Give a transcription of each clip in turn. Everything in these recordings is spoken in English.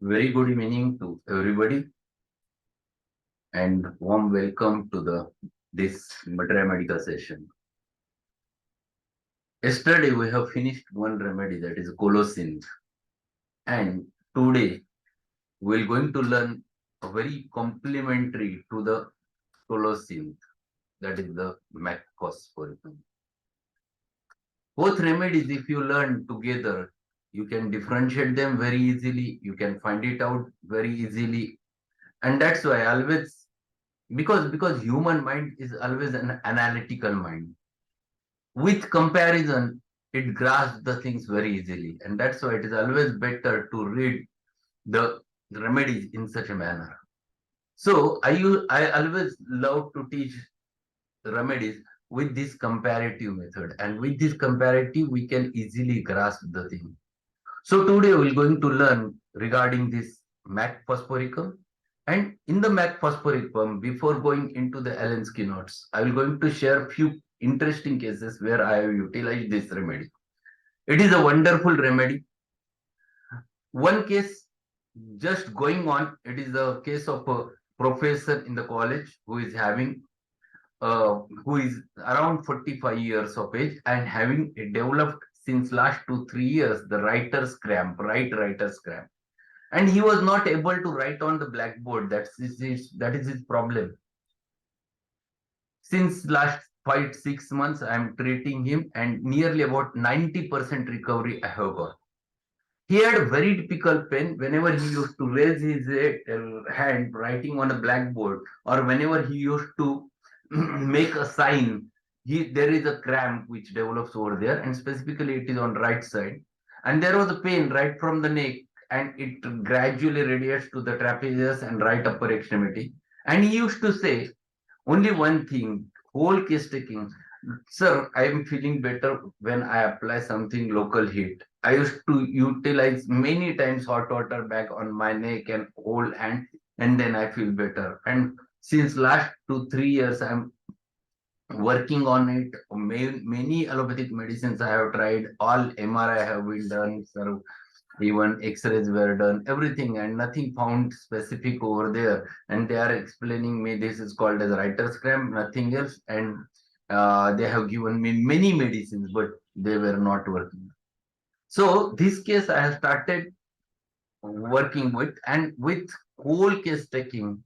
Very good evening to everybody and warm welcome to this medical session. Yesterday we have finished one remedy, that is colocin, and today we're going to learn a very complementary to the colocin, that is the Mag Phosphoricum. Both remedies, if you learn together, you can differentiate them very easily, you can find it out very easily, and that's why I always, because human mind is always an analytical mind. With comparison, it grasps the things very easily, and that's why it is always better to read the remedies in such a manner. So I always love to teach remedies with this comparative method, and with this comparative we can easily grasp the thing. So today we're going to learn regarding this Mag Phosphoricum. And in the Mag Phosphoricum, before going into the Allen's Keynotes, I will going to share few interesting cases where I have utilized this remedy. It is a wonderful remedy. One case just going on, it is a case of a professor in the college who is having who is around 45 years of age and having developed since last 2 3 years the right writer's cramp, and he was not able to write on the blackboard. That is his problem. Since last 5 6 months I am treating him, and nearly about 90% recovery I have got. He had a very typical pain whenever he used to raise his hand writing on a blackboard, or whenever he used to make a sign. There is a cramp which develops over there, and specifically it is on right side. And there was a pain right from the neck, and it gradually radiates to the trapezius and right upper extremity. And he used to say only one thing, whole case taking. Sir, I am feeling better when I apply something local heat. I used to utilize many times hot water bag on my neck and whole hand, and then I feel better. And since last 2 3 years, I'm working on it. Many allopathic medicines I have tried. All MRI have been done, sir. Even X-rays were done, everything, and nothing found specific over there. And they are explaining me this is called as writer's cramp, nothing else. And they have given me many medicines, but they were not working. So this case I have started working with, and with whole case taking,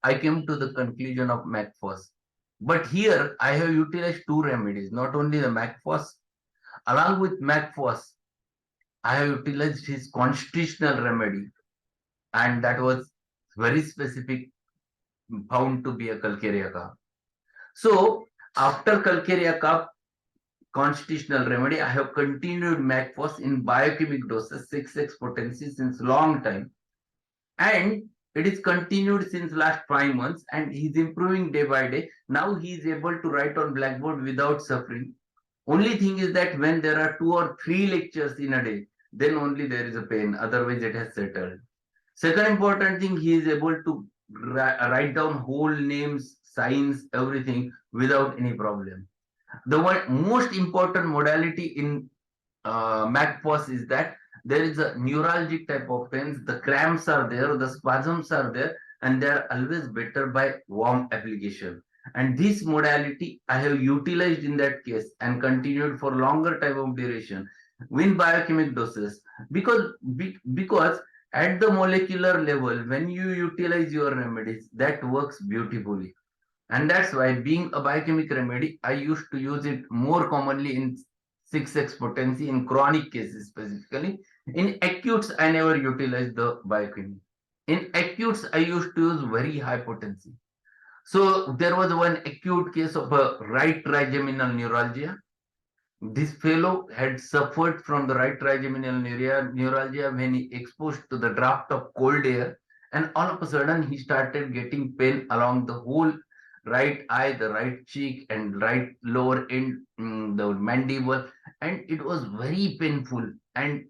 I came to the conclusion of Mag Phos. But here I have utilized two remedies, not only the Mag Phos. Along with Mag Phos, I have utilized his constitutional remedy, and that was very specific, found to be a Calcarea cup. So after Calcarea cup constitutional remedy, I have continued Mag Phos in biochemic doses, 6x potency since long time, and it is continued since last 5 months, and he's improving day by day. Now he is able to write on blackboard without suffering. Only thing is that when there are 2 or 3 lectures in a day, then only there is a pain. Otherwise, it has settled. Second important thing, he is able to write down whole names, signs, everything without any problem. The one most important modality in Mag Phos is that there is a neuralgic type of pains. The cramps are there, the spasms are there, and they are always better by warm application. And this modality I have utilized in that case and continued for longer time of duration with biochemic doses, because at the molecular level, when you utilize your remedies, that works beautifully. And that's why, being a biochemic remedy, I used to use it more commonly in 6x potency in chronic cases specifically. In acutes, I never utilized the biochemic. In acutes, I used to use very high potency. So there was one acute case of a right trigeminal neuralgia. This fellow had suffered from the right trigeminal neuralgia when he exposed to the draft of cold air, and all of a sudden he started getting pain along the whole right eye, the right cheek, and right lower end, the mandible, and it was very painful. And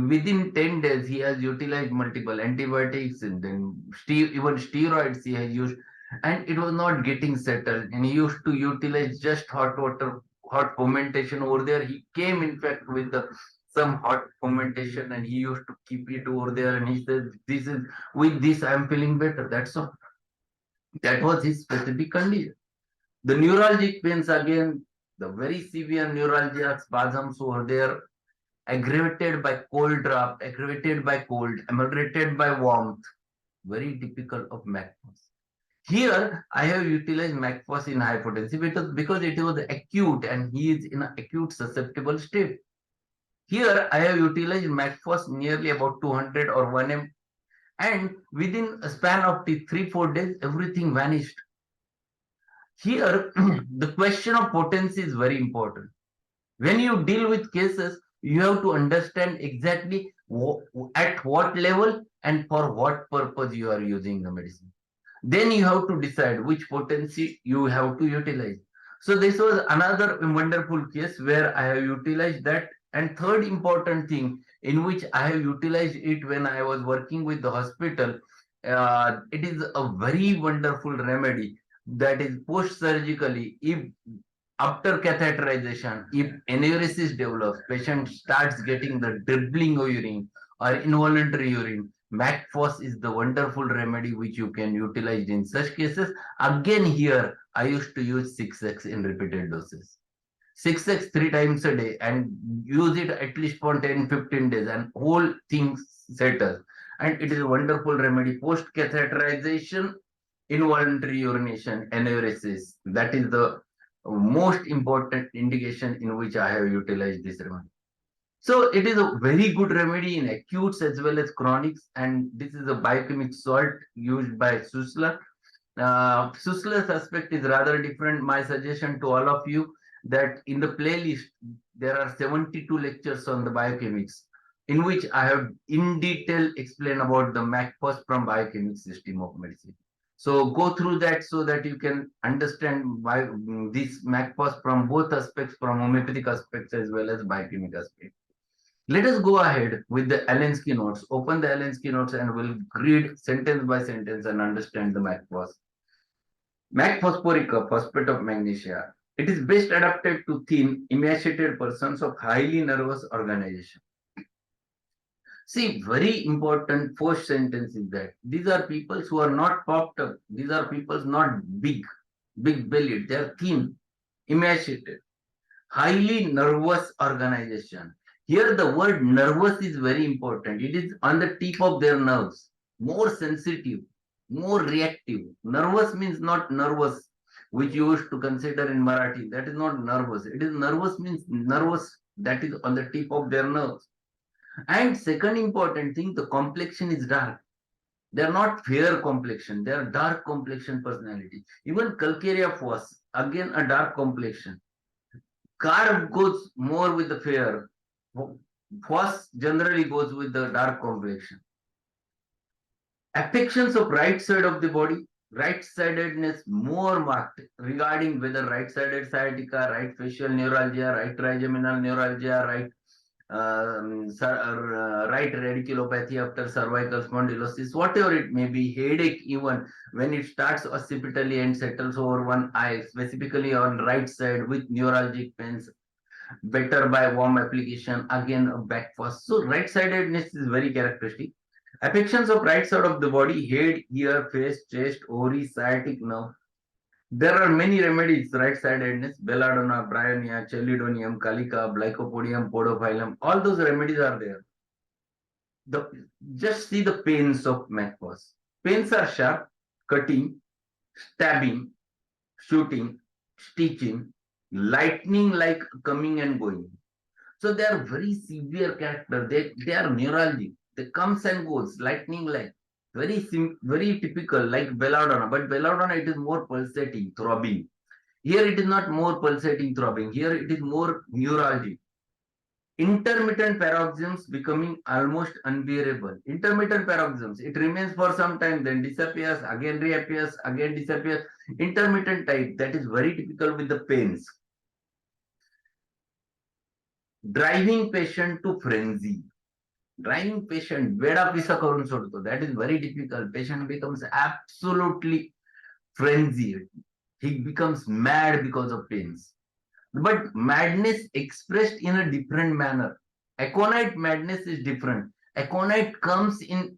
within 10 days, he has utilized multiple antibiotics, and then even steroids he has used, and it was not getting settled. And he used to utilize just hot water, hot fermentation over there. He came, in fact, with the some hot fermentation, and he used to keep it over there, and he says, "This is with this I am feeling better." That's all. That was his specific condition. The neuralgic pains again, the very severe neuralgia spasms over there, aggravated by cold draft, aggravated by cold, ameliorated by warmth, very typical of Mag Phos. Here, I have utilized Mag Phos in high potency because it was acute and he is in an acute susceptible state. Here, I have utilized Mag Phos nearly about 200 or 1 m, and within a span of 3-4 days, everything vanished. Here, the question of potency is very important. When you deal with cases, you have to understand exactly at what level and for what purpose you are using the medicine. Then you have to decide which potency you have to utilize. So this was another wonderful case where I have utilized that. And third important thing in which I have utilized it when I was working with the hospital, it is a very wonderful remedy that is post surgically. If after catheterization, if enuresis develops, patient starts getting the dribbling of urine or involuntary urine, Mag Phos is the wonderful remedy which you can utilize in such cases. Again, here I used to use 6x in repeated doses. 6x 3 times a day and use it at least for 10-15 days, and whole thing settles. And it is a wonderful remedy post catheterization, involuntary urination, enuresis. That is the most important indication in which I have utilized this remedy. So it is a very good remedy in acutes as well as chronics, and this is a biochemic salt used by Sussler. Sussler's aspect is rather different. My suggestion to all of you that in the playlist there are 72 lectures on the biochemics, in which I have in detail explained about the Mag Phos from biochemic system of medicine. So go through that so that you can understand why this Mag Phos from both aspects, from homeopathic aspects as well as biochemic aspects. Let us go ahead with the Allen's Keynotes. Open the Allen's Keynotes and we'll read sentence by sentence and understand the Mag Phos. Mag Phosphoricum, phosphate of magnesia. It is best adapted to thin, emaciated persons of highly nervous organization. See, very important first sentence is that these are people who are not popped up. These are people not big bellied. They are thin, emaciated, highly nervous organization. Here the word nervous is very important. It is on the tip of their nerves, more sensitive, more reactive. Nervous means not nervous, which you used to consider in Marathi. That is not nervous. It is nervous means nervous that is on the tip of their nerves. And second important thing, the complexion is dark. They are not fair complexion. They are dark complexion personality. Even Calcarea Phos, again a dark complexion. Carb goes more with the fair. Phos generally goes with the dark complexion. Affections of right side of the body, right-sidedness more marked regarding whether right-sided sciatica, right facial neuralgia, right trigeminal neuralgia, right radiculopathy after cervical spondylosis, whatever it may be, headache even when it starts occipitally and settles over one eye, specifically on right side with neuralgic pains, better by warm application, again a back first. So right-sidedness is very characteristic. Affections of right side of the body, head, ear, face, chest, ovaries, sciatic nerve. There are many remedies, right-sidedness, belladonna, bryonia, chelidonium, calica, lycopodium, podophyllum. All those remedies are there. Just see the pains of Mag Phos. Pains are sharp, cutting, stabbing, shooting, stitching, lightning like coming and going. So they are very severe character. They are neuralgic. They comes and goes, lightning like. Very typical, like belladonna. But belladonna, it is more pulsating, throbbing. Here it is not more pulsating, throbbing. Here it is more neuralgic. Intermittent paroxysms becoming almost unbearable. Intermittent paroxysms, it remains for some time, then disappears, again reappears, again disappears. Intermittent type, that is very typical with the pains. Driving patient to frenzy. Driving patient वेडा पिसा करून सोडतो. That is very difficult. Patient becomes absolutely frenzied. He becomes mad because of pains. But madness expressed in a different manner. Aconite madness is different. Aconite comes in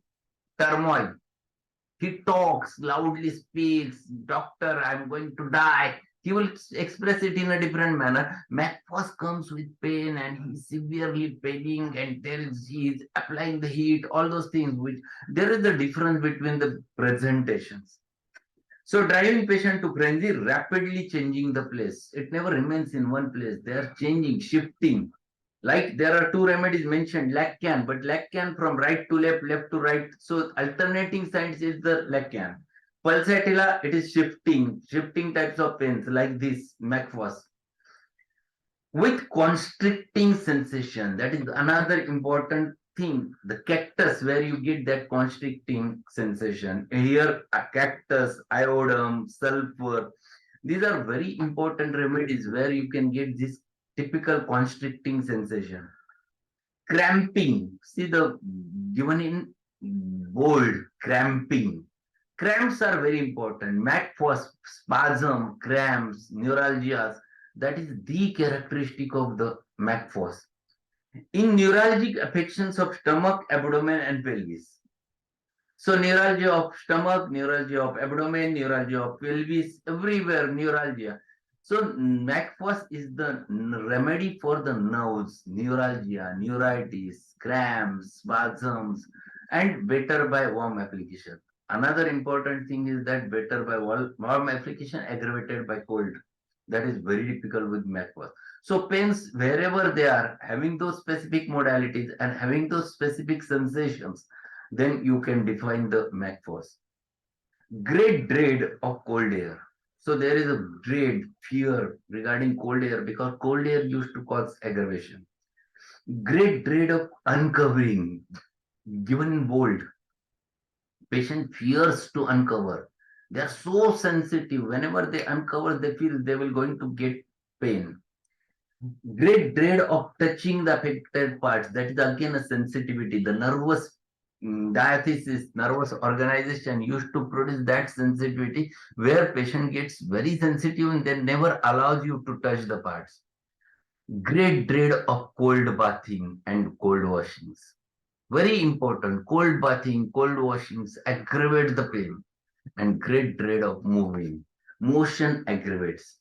turmoil. He talks, loudly speaks, doctor, I'm going to die. He will express it in a different manner. Mag Phos comes with pain and he's severely paining and he's applying the heat, all those things, which there is a difference between the presentations. So driving patient to frenzy, rapidly changing the place. It never remains in one place. They are changing, shifting. Like there are two remedies mentioned, Lacan, but Lacan from right to left, left to right. So alternating sides is the Lacan. Pulsatilla, it is shifting types of pains like this, Mag Phos. With constricting sensation, that is another important thing. The cactus, where you get that constricting sensation. Here, a cactus, iodum, sulfur. These are very important remedies where you can get this typical constricting sensation. Cramping. See the given in bold, cramping. Cramps are very important. Mag Phos, spasm, cramps, neuralgias. That is the characteristic of the Mag Phos. In neuralgic affections of stomach, abdomen, and pelvis. So neuralgia of stomach, neuralgia of abdomen, neuralgia of pelvis, everywhere neuralgia. So Mag Phos is the remedy for the nerves, neuralgia, neuritis, cramps, spasms, and better by warm application. Another important thing is that better by warm application aggravated by cold. That is very typical with Mag Phos. So pains wherever they are having those specific modalities and having those specific sensations, then you can define the Mag Phos. Great dread of cold air. So there is a dread, fear regarding cold air because cold air used to cause aggravation. Great dread of uncovering, given in bold. Patient fears to uncover. They are so sensitive. Whenever they uncover, they feel they will going to get pain. Great dread of touching the affected parts. That is again a sensitivity. The nervous diathesis, nervous organization used to produce that sensitivity where patient gets very sensitive and then never allows you to touch the parts. Great dread of cold bathing and cold washings. Very important. Cold bathing, cold washings aggravate the pain and great dread of moving. Motion aggravates.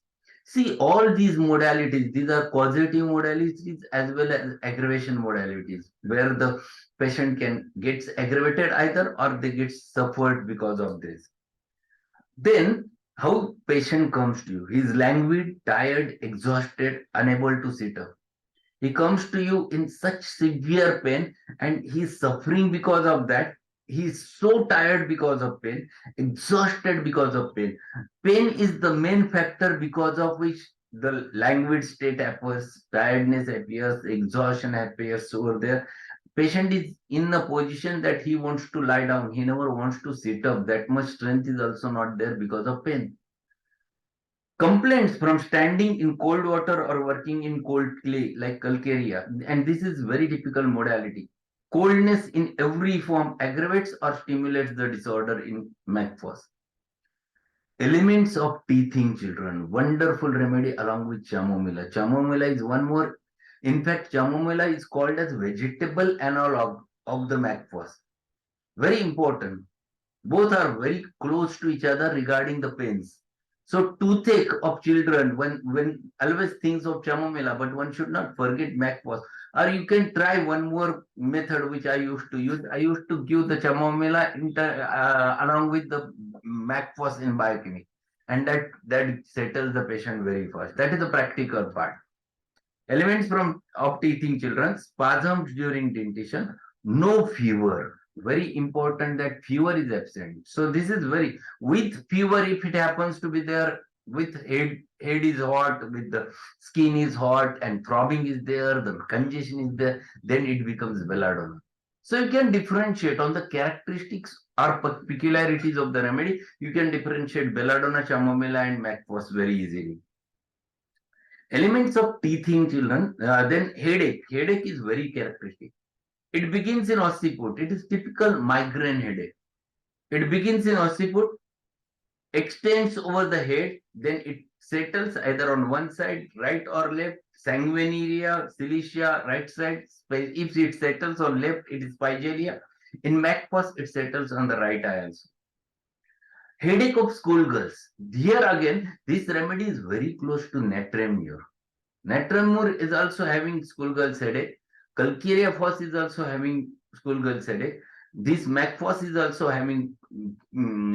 See, all these modalities, these are causative modalities as well as aggravation modalities, where the patient can gets aggravated either or they get suffered because of this. Then, how patient comes to you? He's languid, tired, exhausted, unable to sit up. He comes to you in such severe pain and he's suffering because of that. He's so tired because of pain, exhausted because of pain. Pain is the main factor because of which the languid state appears, tiredness appears, exhaustion appears over there. Patient is in a position that he wants to lie down. He never wants to sit up. That much strength is also not there because of pain. Complaints from standing in cold water or working in cold clay like calcarea, and this is very typical modality. Coldness in every form aggravates or stimulates the disorder in Mag Phos. Elements of teething children, wonderful remedy along with chamomilla. Chamomilla is one more. In fact, chamomilla is called as vegetable analog of the Mag Phos. Very important. Both are very close to each other regarding the pains. So toothache of children, when always thinks of chamomilla, but one should not forget Mag Phos. Or you can try one more method which I used to use. I used to give the chamomilla along with the Mag Phos in biochemic, and that settles the patient very fast. That is the practical part. Elements from of teething children, spasms during dentition, no fever. Very important that fever is absent. So this is very with fever if it happens to be there with head is hot, with the skin is hot and throbbing is there, the congestion is there, then it becomes belladonna. So you can differentiate on the characteristics or peculiarities of the remedy. You can differentiate belladonna, chamomilla, and Mag Phos very easily. Elements of teething children, then headache. Headache is very characteristic. It begins in occiput. It is typical migraine headache. It begins in occiput, extends over the head, then it settles either on one side, right or left, sanguineria, cilicia, right side. If it settles on left, it is pygelia. In Mag Phos, it settles on the right eye also. Headache of schoolgirls. Here again, this remedy is very close to natramur. Natramur is also having schoolgirls headache. Calcarea Phos is also having schoolgirls headache. This Mag Phos is also having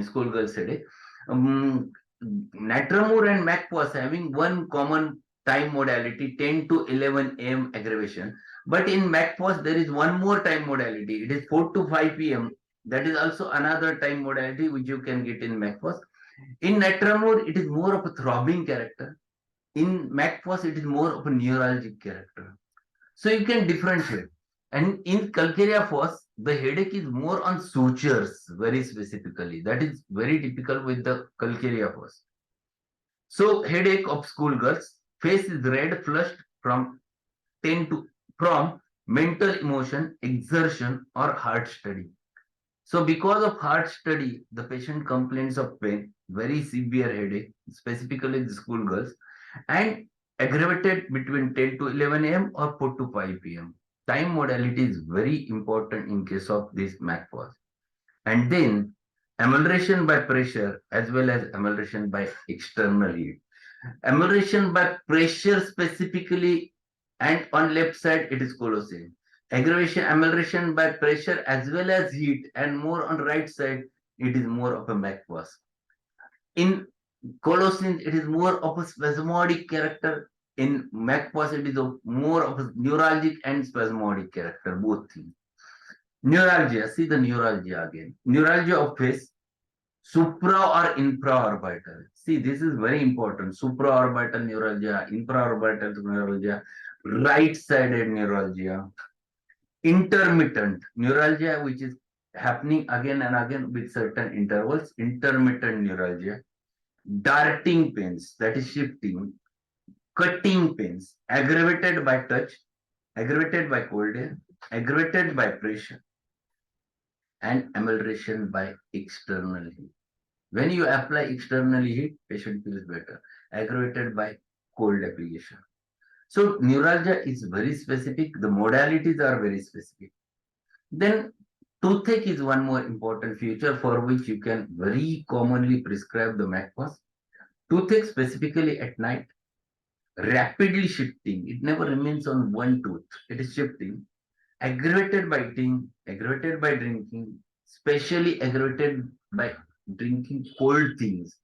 schoolgirls headache. Um, Natramur and Mag Phos having one common time modality, 10 to 11 a.m. aggravation. But in Mag Phos, there is one more time modality. It is 4 to 5 p.m. That is also another time modality which you can get in Mag Phos. In Natramur, it is more of a throbbing character. In Mag Phos, it is more of a neuralgic character. So you can differentiate. And in Calcarea Phos, the headache is more on sutures, very specifically. That is very typical with the Calcarea Phos. So headache of schoolgirls, face is red, flushed from 10 to from mental emotion, exertion, or heart study. So because of heart study, the patient complains of pain, very severe headache, specifically the schoolgirls, and aggravated between 10 to 11 a.m. or 4 to 5 p.m. Time modality is very important in case of this Mag Phos. And then amelioration by pressure as well as amelioration by external heat. Amelioration by pressure specifically, and on left side it is colosine. Aggravation, amelioration by pressure as well as heat, and more on right side it is more of a Mag Phos. In Colossians, it is more of a spasmodic character. In Mag Phos, it is more of a neuralgic and spasmodic character, both things. Neuralgia, see the neuralgia again. Neuralgia of face, supra or infraorbital. See, this is very important. Supraorbital neuralgia, infraorbital neuralgia, right-sided neuralgia, intermittent neuralgia, which is happening again and again with certain intervals, intermittent neuralgia, darting pains, that is shifting, cutting pains, aggravated by touch, aggravated by cold air, aggravated by pressure, and amelioration by external heat. When you apply external heat, patient feels better. Aggravated by cold application. So neuralgia is very specific. The modalities are very specific. Then toothache is one more important feature for which you can very commonly prescribe the Mag Phos. Toothache specifically at night, rapidly shifting. It never remains on one tooth. It is shifting. Aggravated by eating, aggravated by drinking, especially aggravated by drinking cold things.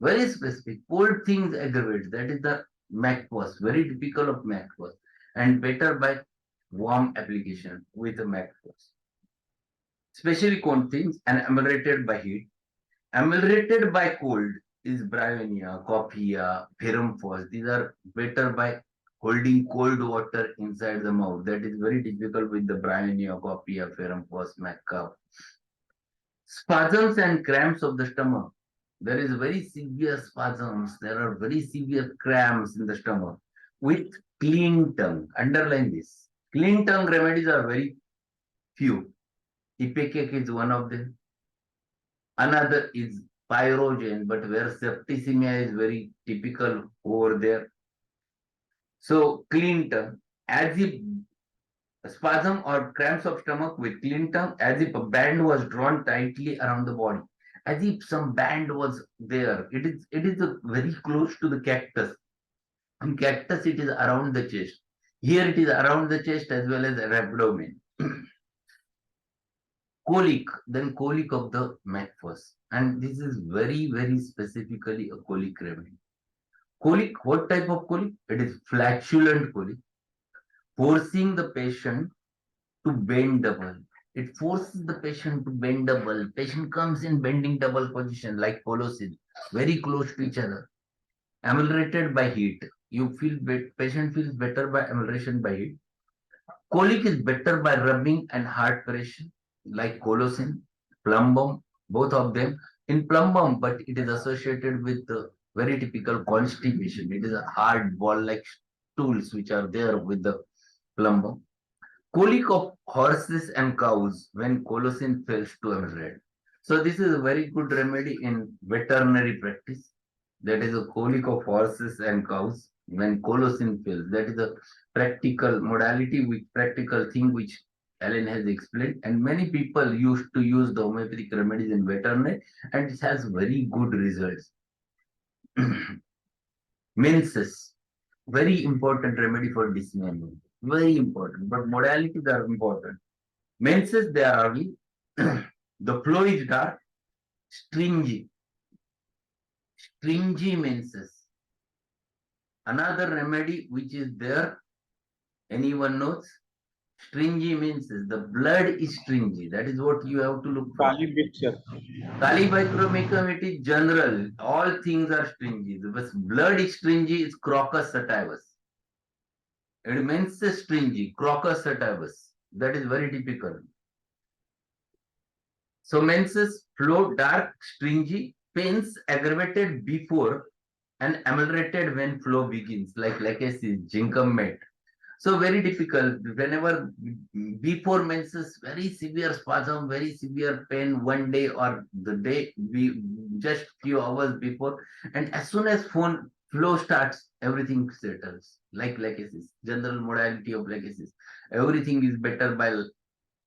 Very specific. Cold things aggravate. That is the Mag Phos. Very typical of Mag Phos. And better by warm application with the Mag Phos. Especially cold things and ameliorated by heat. Ameliorated by cold is bryonia, coffea, ferrum phos. These are better by holding cold water inside the mouth. That is very difficult with the bryonia, coffea, ferrum phos, macca. Spasms and cramps of the stomach. There is very severe spasms. There are very severe cramps in the stomach with clean tongue. Underline this. Clean tongue remedies are very few. Ipecac is one of them. Another is pyrogen, but where septicemia is very typical over there. So clean tongue, as if spasm or cramps of stomach with clean tongue, as if a band was drawn tightly around the body, as if some band was there. It is very close to the cactus. In cactus, it is around the chest. Here it is around the chest as well as abdomen. Colic, then colic of the Mag Phos. And this is very, very specifically a colic remedy. Colic, what type of colic? It is flatulent colic, forcing the patient to bend double. It forces the patient to bend double. Patient comes in bending double position like colossus, very close to each other. Ameliorated by heat. You feel patient feels better by amelioration by heat. Colic is better by rubbing and heart pressure, like colocin, plumbum, both of them. In plumbum, but it is associated with very typical constipation. It is a hard ball-like stools which are there with the plumbum. Colic of horses and cows when colocin fails to ameliorate. So this is a very good remedy in veterinary practice. That is a colic of horses and cows. when colocin fails. That is a practical modality, which practical thing which Alan has explained. And many people used to use the homeopathic remedies in veterinary, and it has very good results. Menses, very important remedy for dismemberment. Very important, but modalities are important. Menses, they are early. The flow is dark, stringy. Stringy menses. Another remedy which is there, anyone knows? Stringy menses. The blood is stringy. That is what you have to look for. Kali mixture. Calibicromicum, it is general. All things are stringy. The blood is stringy is crocus sativus. It means stringy, crocus sativus. That is very typical. So menses flow dark, stringy, pains aggravated before and ameliorated when flow begins, like I see, ginkum. So very difficult. Whenever before menses, very severe spasm, very severe pain one day or the day we just few hours before, and as soon as phone flow starts, everything settles. Like lysis, general modality of lysis. Everything is better by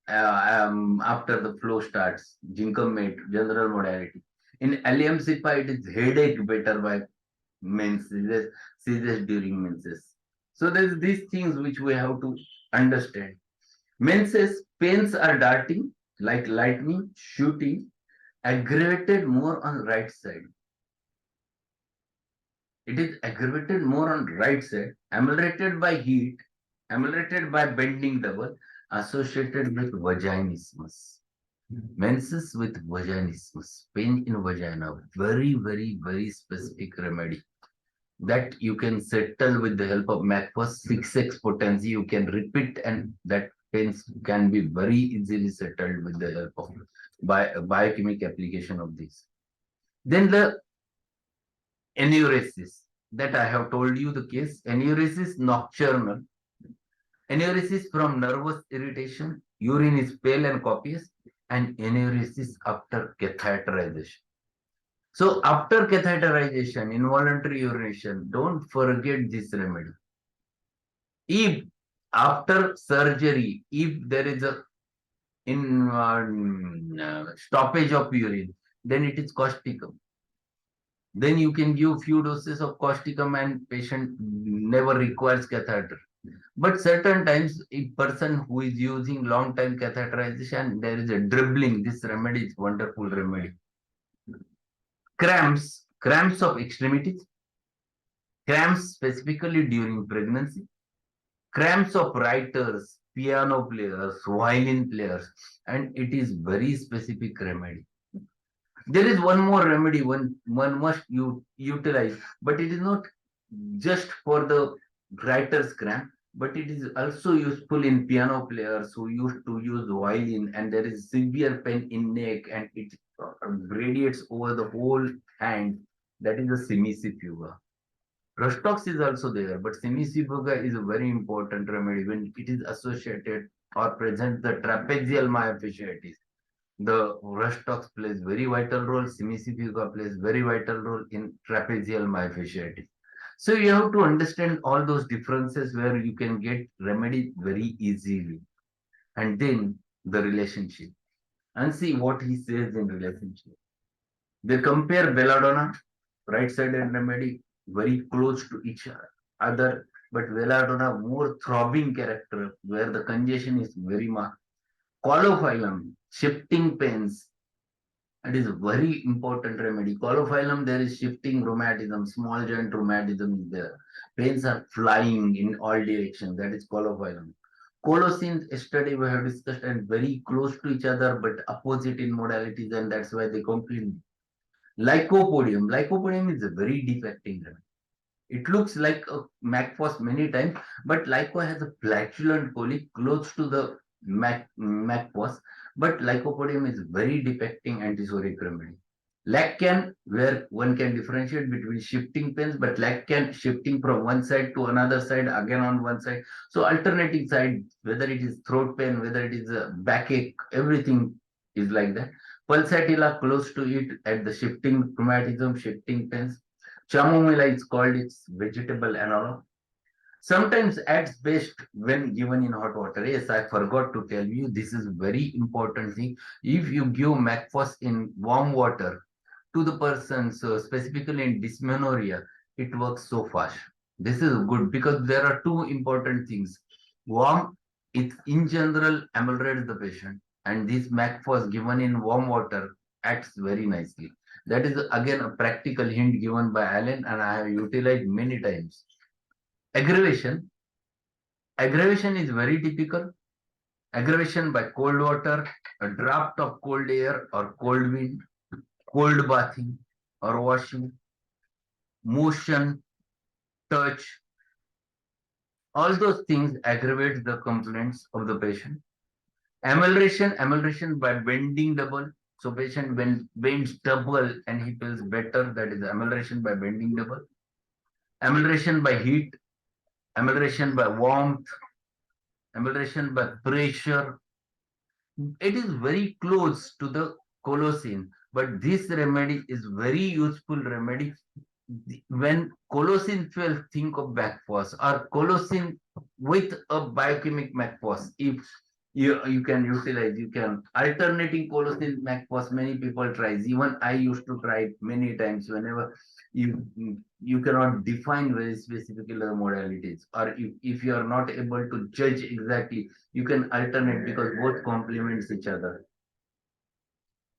after the flow starts. Ginkum, general modality. In Alium-Sipa, it is headache better by menses, seizures during menses. So there's these things which we have to understand. Menses pains are darting like lightning, shooting, aggravated more on right side. It is aggravated more on right side, ameliorated by heat, ameliorated by bending double, associated with vaginismus. Menses with vaginismus, pain in vagina, very, very, very specific remedy that you can settle with the help of Mag Phos 6x potency. You can repeat, and that pains can be very easily settled with the help of biochemic application of this. Then the enuresis that I have told you the case. Enuresis nocturnal. Enuresis from nervous irritation. Urine is pale and copious, and enuresis after catheterization. So after catheterization, involuntary urination, don't forget this remedy. If after surgery, if there is a stoppage of urine, then it is causticum. Then you can give few doses of causticum and patient never requires catheter. But certain times, a person who is using long time catheterization, there is a dribbling. This remedy is wonderful remedy. Cramps of extremities, cramps specifically during pregnancy, cramps of writers, piano players, violin players, and it is very specific remedy. There is one more remedy one must utilize, but it is not just for the writer's cramp, but it is also useful in piano players who used to use violin, and there is severe pain in neck, and it radiates over the whole hand. That is the semicifuga. Rustox is also there, but semicifuga is a very important remedy when it is associated or present the trapezial myofasciitis. The Rustox plays very vital role. Semicifuga plays very vital role in trapezial myofasciitis. So you have to understand all those differences where you can get remedy very easily. And then the relationship. And see what he says in relationship. They compare belladonna, right-sided remedy, very close to each other, but belladonna more throbbing character, where the congestion is very marked. Colophyllum, shifting pains, it is a very important remedy. Colophyllum, there is shifting rheumatism, small joint rheumatism is there. Pains are flying in all directions. That is colophyllum. Colocin study we have discussed and very close to each other, but opposite in modalities, and that's why they completely. Lycopodium. Lycopodium is a very defecting remedy. It looks like a Mag Phos many times, but Lyco has a flatulent colic close to the Mag Phos, but Lycopodium is very defecting antisoric remedy. Laccan, where one can differentiate between shifting pains, but Laccan shifting from one side to another side, again on one side. So alternating side, whether it is throat pain, whether it is a backache, everything is like that. Pulsatilla close to it at the shifting rheumatism, shifting pains. Chamomile is called its vegetable analog. Sometimes acts best when given in hot water. Yes, I forgot to tell you, this is very important thing. If you give Mag Phos in warm water to the person, so specifically in dysmenorrhea, it works so fast. This is good because there are two important things. Warm, it in general ameliorates the patient, and this Mag Phos given in warm water acts very nicely. That is again a practical hint given by Allen, and I have utilized many times. Aggravation. Aggravation is very typical. Aggravation by cold water, a draft of cold air or cold wind, cold bathing or washing, motion, touch, all those things aggravate the complaints of the patient. Amelioration by bending double. So patient when bends double and he feels better, that is amelioration by bending double. Amelioration by heat, amelioration by warmth, amelioration by pressure. It is very close to the colocin, but this remedy is very useful remedy. When colocin fails, think of Mag Phos or colocin with a biochemic Mag Phos. If you can utilize, you can alternating colocin Mag Phos. Many people tries. Even I used to try it many times. Whenever you you cannot define very specifically the modalities, or if you are not able to judge exactly, you can alternate because both complements each other.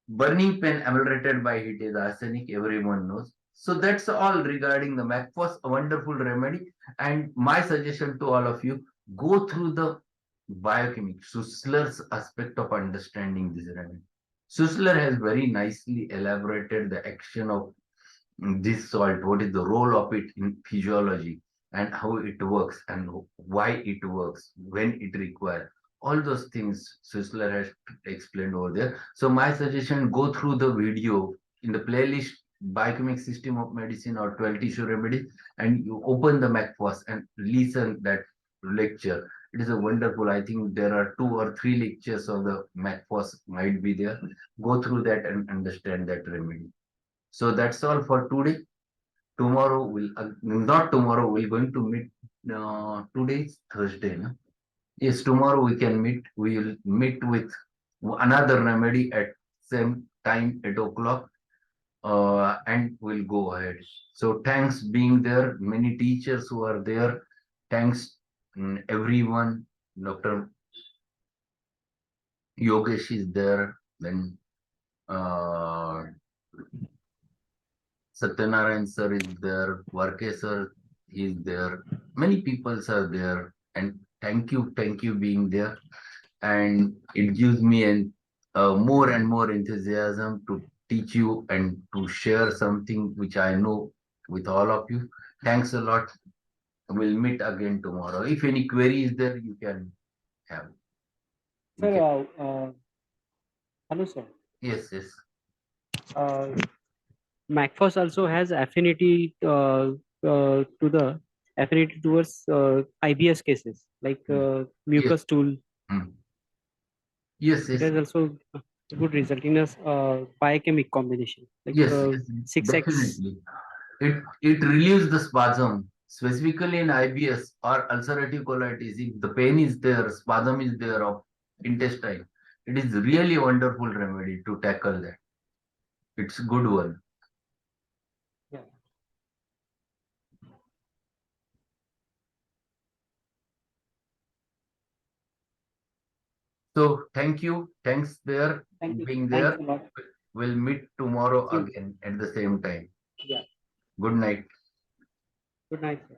Burning pain ameliorated by heat is arsenic, everyone knows. So that's all regarding the Mag Phos, a wonderful remedy. And my suggestion to all of you, go through the biochemic, Sussler's aspect of understanding this remedy. Sussler has very nicely elaborated the action of this salt, what is the role of it in physiology and how it works and why it works, when it requires. All those things Sisler has explained over there. So my suggestion, go through the video in the playlist Biochemic System of Medicine or 12 Tissue Remedies, and you open the Mag Phos and listen that lecture. It is a wonderful, I think there are 2 or 3 lectures of the Mag Phos might be there. Go through that and understand that remedy. So that's all for today. Tomorrow we'll not tomorrow, we're going to meet today's Thursday. No? Yes, tomorrow we can meet. We will meet with another remedy at same time 8 o'clock, and we'll go ahead. So thanks being there. Many teachers who are there. Thanks everyone. Dr. Yogesh is there. Then uh, Satyanarayan sir is there, Varke sir is there, many people are there, and thank you being there, and it gives me more and more enthusiasm to teach you and to share something which I know with all of you. Thanks a lot. We'll meet again tomorrow. If any query is there, you can have. We Sir, can. hello, sir. Yes, yes, Uh, Mag Phos also has affinity to the affinity towards IBS cases like mm, yes, mucus stool. mm, yes, It yes, has also a good result in a biochemic combination like yes, yes, 6x. definitely. It relieves the spasm, specifically in IBS or ulcerative colitis. If the pain is there, spasm is there of intestine, it is really a wonderful remedy to tackle that. It's a good one. Yeah. So thank you. Thanks there Thank you. being Thanks there. a lot. We'll meet tomorrow See you. again at the same time. Yeah. Good night. Good night, sir.